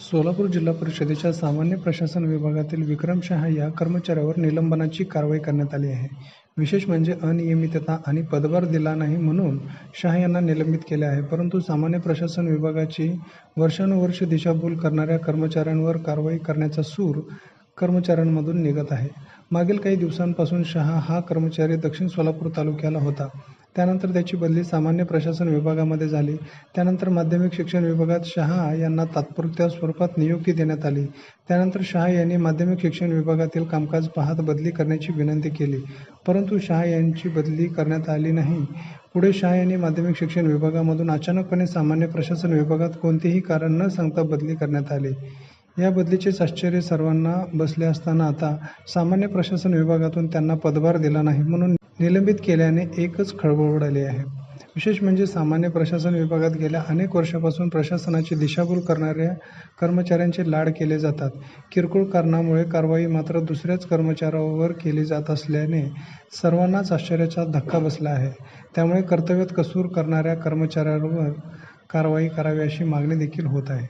सोलापूर जिल्हा परिषदेच्या सामान्य प्रशासन विभागातील विक्रम शहा या कर्मचाऱ्यावर निलंबनाची कारवाई करण्यात आली आहे. विशेष म्हणजे अनियमितता आणि पदभार दिला नाही म्हणून शहा यांना निलंबित केले आहे. परंतु सामान्य प्रशासन विभागाची वर्षानुवर्ष दिशाभूल करणाऱ्या कर्मचाऱ्यांवर कारवाई करण्याचा सूर कर्मचाऱ्यांमधून निघत आहे. मागील काही दिवसांपासून शहा हा कर्मचारी दक्षिण सोलापूर तालुक्याला होता. त्यानंतर त्याची बदली सामान्य प्रशासन विभागामध्ये झाली. त्यानंतर माध्यमिक शिक्षण विभागात शहा यांना तात्पुरत्या स्वरूपात नियुक्ती देण्यात आली. त्यानंतर शहा यांनी माध्यमिक शिक्षण विभागातील कामकाज पाहत बदली करण्याची विनंती केली, परंतु शहा यांची बदली करण्यात आली नाही. पुढे शहा यांनी माध्यमिक शिक्षण विभागामधून अचानकपणे सामान्य प्रशासन विभागात कोणतेही कारण न सांगता बदली करण्यात आली. या बदलीचेच आश्चर्य सर्वांना बसले असताना आता सामान्य प्रशासन विभागातून त्यांना पदभार दिला नाही म्हणून निलंबित केल्याने एकच खळबळ उडाली आहे. विशेष म्हणजे सामान्य प्रशासन विभागात गेल्या अनेक वर्षांपासून प्रशासनाची दिशाभूल करणाऱ्या कर्मचाऱ्यांचे लाड केले जातात. किरकोळ कारणामुळे कारवाई मात्र दुसऱ्याच कर्मचाऱ्यावर केली जात असल्याने सर्वांनाच आश्चर्याचा धक्का बसला आहे. त्यामुळे कर्तव्यात कसूर करणाऱ्या कर्मचाऱ्यांवर कारवाई करावी अशी मागणी देखील होत आहे.